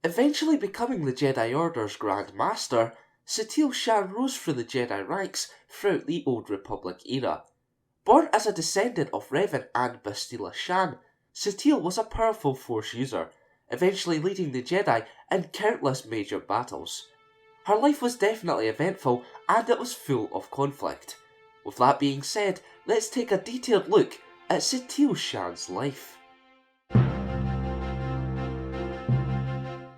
Eventually becoming the Jedi Order's Grandmaster, Satele Shan rose through the Jedi ranks throughout the Old Republic era. Born as a descendant of Revan and Bastila Shan, Satele was a powerful Force user, eventually leading the Jedi in countless major battles. Her life was definitely eventful, and it was full of conflict. With that being said, let's take a detailed look at Satele Shan's life.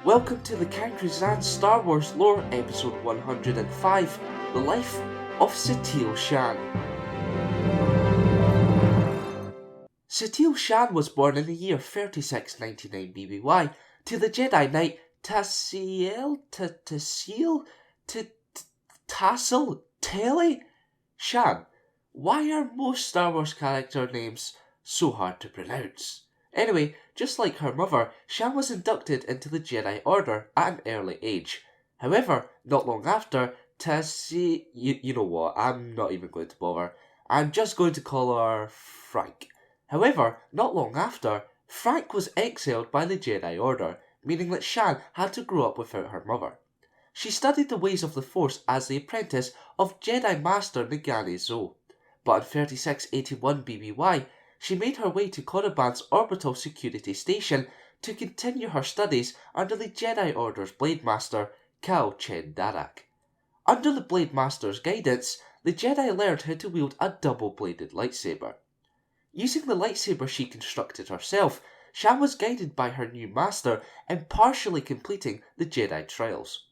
Welcome to the Kankrazan Star Wars Lore Episode 105, The Life of Satele Shan. Satele Shan was born in the year 3699 BBY to the Jedi Knight Satele Shan. Why are most Star Wars character names so hard to pronounce? Anyway, just like her mother, Shan was inducted into the Jedi Order at an early age. However, not long after, you know what, I'm not even going to bother. I'm just going to call her Frank. However, not long after, Frank was exiled by the Jedi Order, meaning that Shan had to grow up without her mother. She studied the ways of the Force as the apprentice of Jedi Master Nagani Zo, but in 3681 BBY, she made her way to Korriban's orbital security station to continue her studies under the Jedi Order's Blade Master, Kal Chen Darak. Under the Blade Master's guidance, the Jedi learned how to wield a double-bladed lightsaber. Using the lightsaber she constructed herself, Shan was guided by her new master in partially completing the Jedi trials.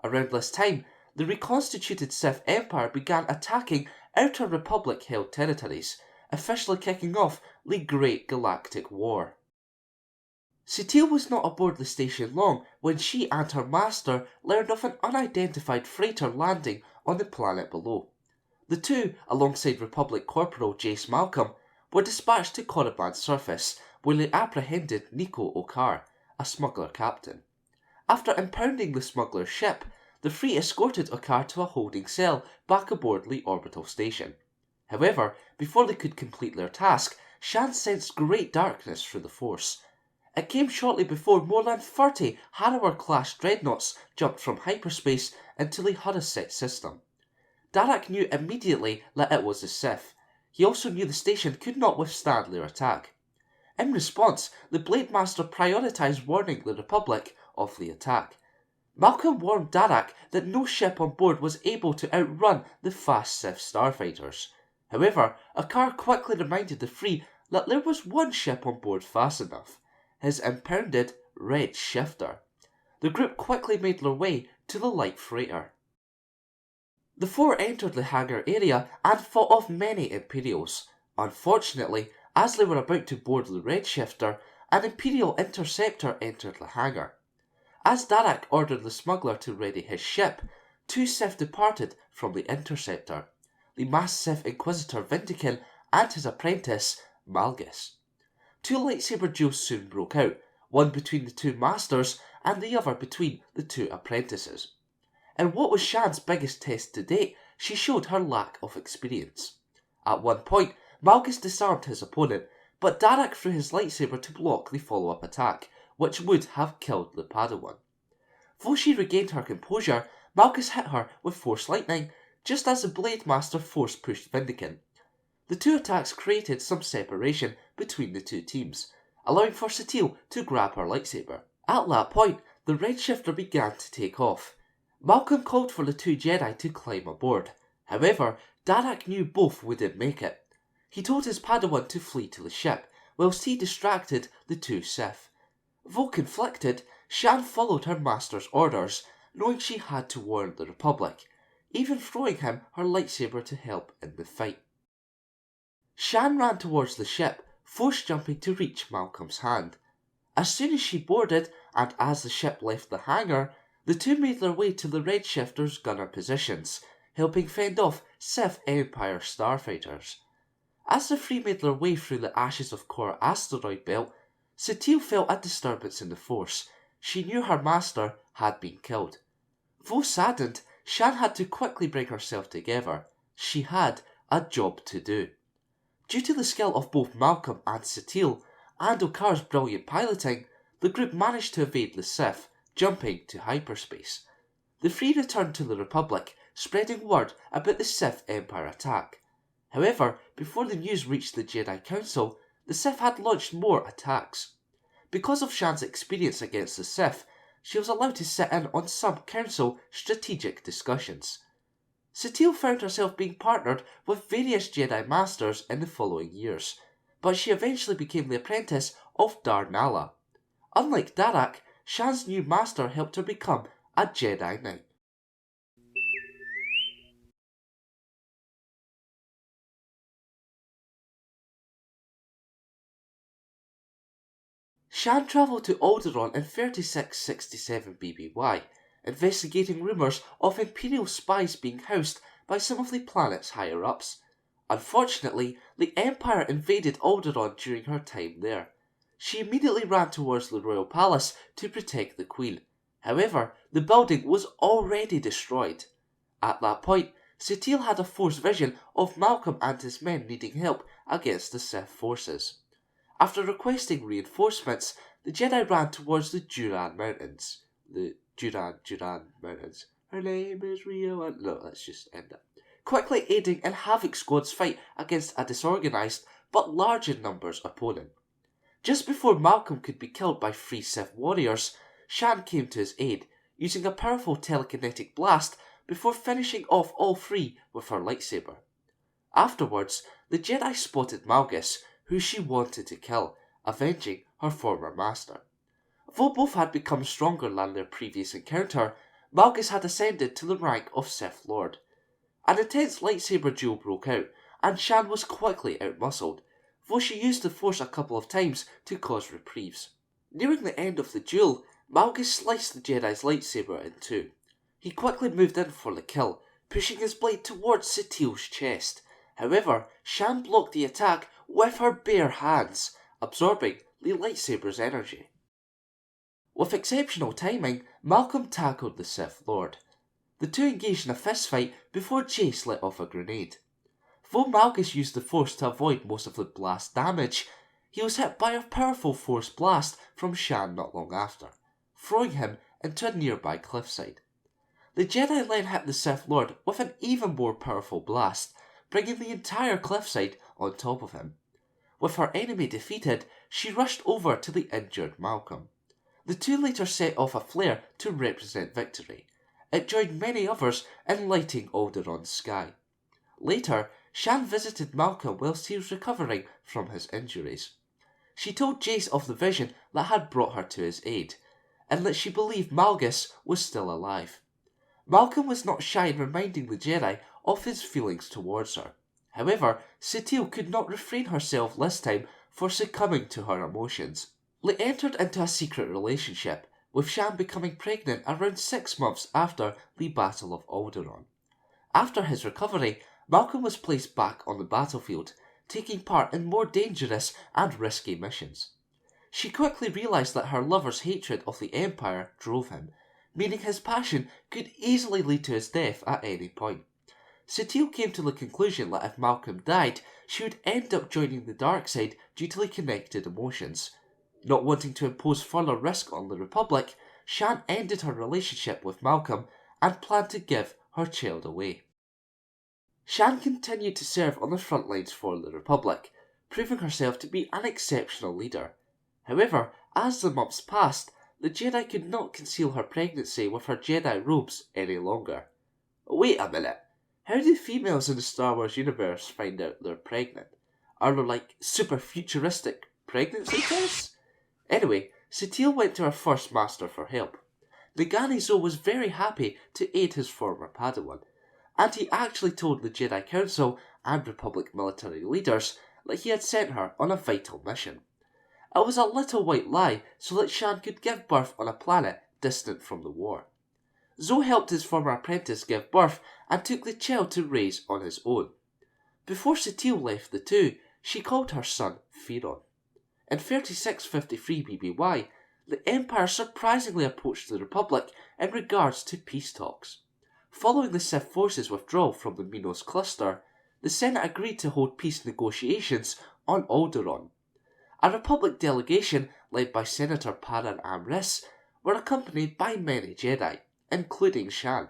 Around this time, the reconstituted Sith Empire began attacking Outer Republic-held territories, officially kicking off the Great Galactic War. Satele was not aboard the station long when she and her master learned of an unidentified freighter landing on the planet below. The two, alongside Republic Corporal Jace Malcolm, were dispatched to Korriban's surface, where they apprehended Nico Okar, a smuggler captain. After impounding the smuggler's ship, the three escorted Okar to a holding cell back aboard the orbital station. However, before they could complete their task, Shan sensed great darkness through the Force. It came shortly before more than 30 Harrower-class dreadnoughts jumped from hyperspace into the Hussite system. Darak knew immediately that it was the Sith. He also knew the station could not withstand their attack. In response, the Blade Master prioritised warning the Republic of the attack. Malcolm warned Darak that no ship on board was able to outrun the fast Sith starfighters. However, Okar quickly reminded the three that there was one ship on board fast enough, his impounded Red Shifter. The group quickly made their way to the light freighter. The four entered the hangar area and fought off many Imperials. Unfortunately, as they were about to board the Red Shifter, an Imperial interceptor entered the hangar. As Darak ordered the smuggler to ready his ship, two Sith departed from the interceptor, the Mass Sith Inquisitor Vindican and his apprentice, Malgus. Two lightsaber duels soon broke out, one between the two masters and the other between the two apprentices. In what was Shan's biggest test to date, she showed her lack of experience. At one point, Malgus disarmed his opponent, but Darak threw his lightsaber to block the follow-up attack, which would have killed the Padawan. Though she regained her composure, Malgus hit her with Force Lightning, just as the Blade Master force-pushed Vindican. The two attacks created some separation between the two teams, allowing for Satele to grab her lightsaber. At that point, the Red Shifter began to take off. Malcolm called for the two Jedi to climb aboard. However, Darak knew both wouldn't make it. He told his Padawan to flee to the ship, whilst he distracted the two Sith. Though conflicted, Shan followed her master's orders, knowing she had to warn the Republic, even throwing him her lightsaber to help in the fight. Shan ran towards the ship, force jumping to reach Malcolm's hand. As soon as she boarded, and as the ship left the hangar, the two made their way to the Red Shifter's gunner positions, helping fend off Sith Empire starfighters. As the three made their way through the ashes of Kor asteroid belt, Satele felt a disturbance in the Force. She knew her master had been killed. Though saddened, Shan had to quickly bring herself together. She had a job to do. Due to the skill of both Malcolm and Satele, and Okar's brilliant piloting, the group managed to evade the Sith, jumping to hyperspace. The three returned to the Republic, spreading word about the Sith Empire attack. However, before the news reached the Jedi Council, the Sith had launched more attacks. Because of Shan's experience against the Sith, she was allowed to sit in on some Council strategic discussions. Satele found herself being partnered with various Jedi Masters in the following years, but she eventually became the apprentice of Dar Nala. Unlike Darak, Shan's new master helped her become a Jedi Knight. Shan travelled to Alderaan in 3667 BBY, investigating rumours of Imperial spies being housed by some of the planet's higher-ups. Unfortunately, the Empire invaded Alderaan during her time there. She immediately ran towards the royal palace to protect the Queen. However, the building was already destroyed. At that point, Satele had a forced vision of Malcolm and his men needing help against the Sith forces. After requesting reinforcements, the Jedi ran towards the Duran Mountains. The Duran Mountains. Her name is Rio. No, let's just end it. Quickly aiding in Havoc Squad's fight against a disorganised but large in numbers opponent. Just before Malcolm could be killed by 3 Sith warriors, Shan came to his aid, using a powerful telekinetic blast before finishing off all 3 with her lightsaber. Afterwards, the Jedi spotted Malgus, who she wanted to kill, avenging her former master. Though both had become stronger than their previous encounter, Malgus had ascended to the rank of Sith Lord. An intense lightsaber duel broke out, and Shan was quickly outmuscled, though she used the Force a couple of times to cause reprieves. Nearing the end of the duel, Malgus sliced the Jedi's lightsaber in two. He quickly moved in for the kill, pushing his blade towards Satele's chest. However, Shan blocked the attack with her bare hands, absorbing the lightsaber's energy. With exceptional timing, Malcolm tackled the Sith Lord. The two engaged in a fistfight before Jace let off a grenade. Though Malgus used the Force to avoid most of the blast damage, he was hit by a powerful Force blast from Shan not long after, throwing him into a nearby cliffside. The Jedi then hit the Sith Lord with an even more powerful blast, bringing the entire cliffside on top of him. With her enemy defeated, she rushed over to the injured Malcolm. The two later set off a flare to represent victory. It joined many others in lighting Alderaan's sky. Later, Shan visited Malcolm whilst he was recovering from his injuries. She told Jace of the vision that had brought her to his aid, and that she believed Malgus was still alive. Malcolm was not shy in reminding the Jedi of his feelings towards her. However, Satele could not refrain herself this time for succumbing to her emotions. They entered into a secret relationship, with Shan becoming pregnant around 6 months after the Battle of Alderaan. After his recovery, Malcolm was placed back on the battlefield, taking part in more dangerous and risky missions. She quickly realised that her lover's hatred of the Empire drove him, meaning his passion could easily lead to his death at any point. Satele came to the conclusion that if Malcolm died, she would end up joining the dark side due to the connected emotions. Not wanting to impose further risk on the Republic, Shan ended her relationship with Malcolm and planned to give her child away. Shan continued to serve on the front lines for the Republic, proving herself to be an exceptional leader. However, as the months passed, the Jedi could not conceal her pregnancy with her Jedi robes any longer. Wait a minute, how do females in the Star Wars universe find out they're pregnant? Are there super futuristic pregnancy tests? Anyway, Satele went to her first master for help. Nagani Zo was very happy to aid his former Padawan, and he actually told the Jedi Council and Republic military leaders that he had sent her on a vital mission. It was a little white lie so that Shan could give birth on a planet distant from the war. Zo helped his former apprentice give birth and took the child to raise on his own. Before Satele left the two, she called her son Theron. In 3653 BBY, the Empire surprisingly approached the Republic in regards to peace talks. Following the Sith forces' withdrawal from the Minos cluster, the Senate agreed to hold peace negotiations on Alderaan. A Republic delegation led by Senator Paran Amris were accompanied by many Jedi, including Shan.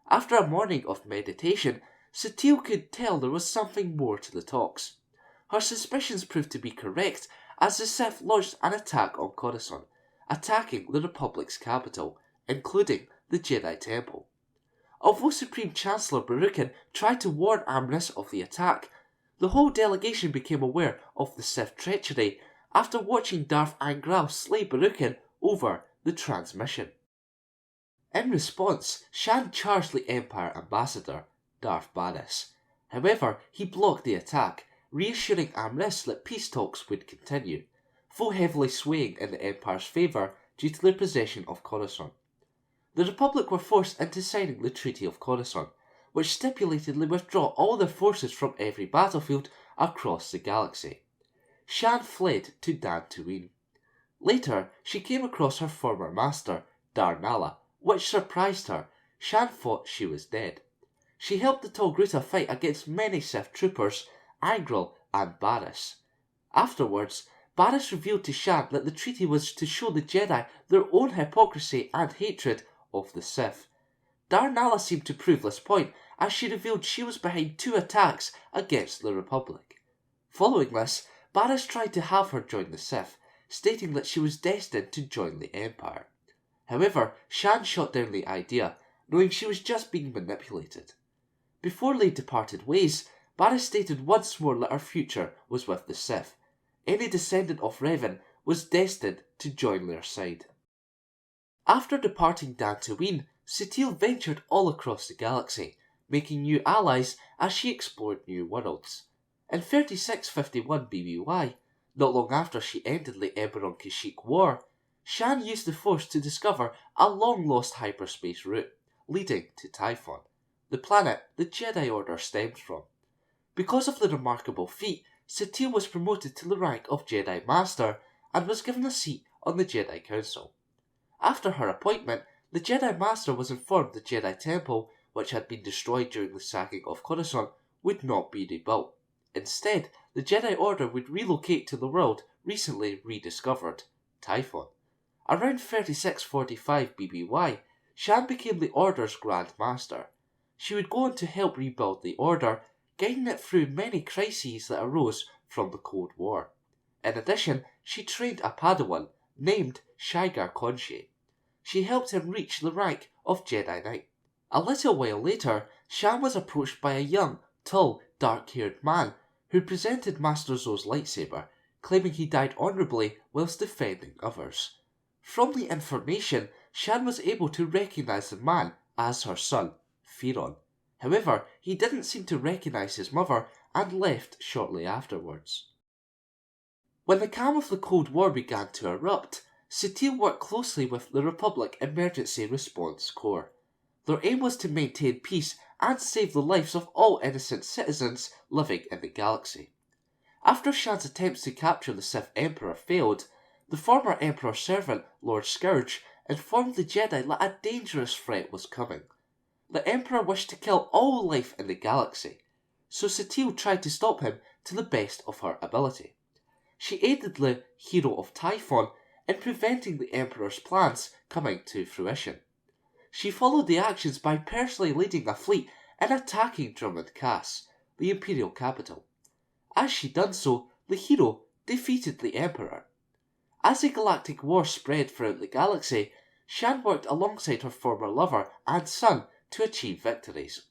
After a morning of meditation, Satele could tell there was something more to the talks. Her suspicions proved to be correct as the Sith launched an attack on Coruscant, attacking the Republic's capital, including the Jedi Temple. Although Supreme Chancellor Baruchan tried to warn Amris of the attack, the whole delegation became aware of the Sith treachery after watching Darth Angral slay Baruchan over the transmission. In response, Shan charged the Empire ambassador, Darth Banas. However, he blocked the attack, reassuring Amris that peace talks would continue, though heavily swaying in the Empire's favour due to their possession of Coruscant. The Republic were forced into signing the Treaty of Coruscant, which stipulated they withdraw all their forces from every battlefield across the galaxy. Shan fled to Dantooine. Later, she came across her former master, Darnala, which surprised her. Shan thought she was dead. She helped the Togruta fight against many Sith troopers, Angral and Barriss. Afterwards, Barriss revealed to Shan that the treaty was to show the Jedi their own hypocrisy and hatred of the Sith. Darnala seemed to prove this point, as she revealed she was behind 2 attacks against the Republic. Following this, Barriss tried to have her join the Sith, stating that she was destined to join the Empire. However, Shan shot down the idea, knowing she was just being manipulated. Before they departed ways, Barriss stated once more that her future was with the Sith. Any descendant of Revan was destined to join their side. After departing Dantooine, Satele ventured all across the galaxy, making new allies as she explored new worlds. In 3651 BBY, not long after she ended the Eberron-Kashyyyk War, Shan used the Force to discover a long-lost hyperspace route leading to Typhon, the planet the Jedi Order stemmed from. Because of the remarkable feat, Satele was promoted to the rank of Jedi Master and was given a seat on the Jedi Council. After her appointment, the Jedi Master was informed the Jedi Temple, which had been destroyed during the sacking of Coruscant, would not be rebuilt. Instead, the Jedi Order would relocate to the world recently rediscovered, Typhon. Around 3645 BBY, Shan became the Order's Grand Master. She would go on to help rebuild the Order, guiding it through many crises that arose from the Cold War. In addition, she trained a Padawan named Shigar Konshe. She helped him reach the rank of Jedi Knight. A little while later, Shan was approached by a young, tall, dark-haired man who presented Master Zo's lightsaber, claiming he died honourably whilst defending others. From the information, Shan was able to recognise the man as her son, Theron. However, he didn't seem to recognise his mother and left shortly afterwards. When the calm of the Cold War began to erupt, Satele worked closely with the Republic Emergency Response Corps. Their aim was to maintain peace and save the lives of all innocent citizens living in the galaxy. After Shan's attempts to capture the Sith Emperor failed, the former Emperor's servant, Lord Scourge, informed the Jedi that a dangerous threat was coming. The Emperor wished to kill all life in the galaxy, so Satele tried to stop him to the best of her ability. She aided the hero of Typhon in preventing the Emperor's plans coming to fruition. She followed the actions by personally leading a fleet in attacking Drummond Cass, the Imperial capital. As she done so, the hero defeated the Emperor. As the galactic war spread throughout the galaxy, Shan worked alongside her former lover and son to achieve victories.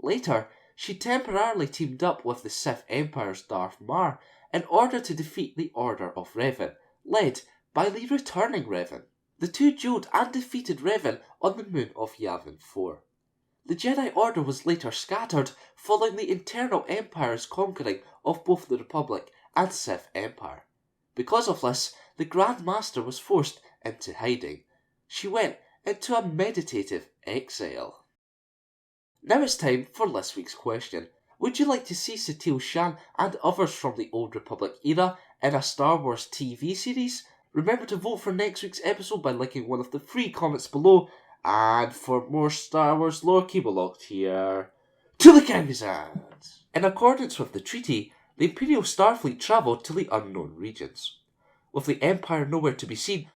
Later, she temporarily teamed up with the Sith Emperor's Darth Mar in order to defeat the Order of Revan, led by the returning Revan. The two duelled and defeated Revan on the moon of Yavin 4. The Jedi Order was later scattered following the internal Empire's conquering of both the Republic and Sith Empire. Because of this, the Grandmaster was forced into hiding. She went into a meditative exile. Now it's time for this week's question. Would you like to see Satele Shan and others from the Old Republic era in a Star Wars TV series? Remember to vote for next week's episode by liking one of the 3 comments below. And for more Star Wars lore, keep it locked here to the Kangaskhan. In accordance with the treaty, the Imperial Starfleet travelled to the unknown regions. With the Empire nowhere to be seen,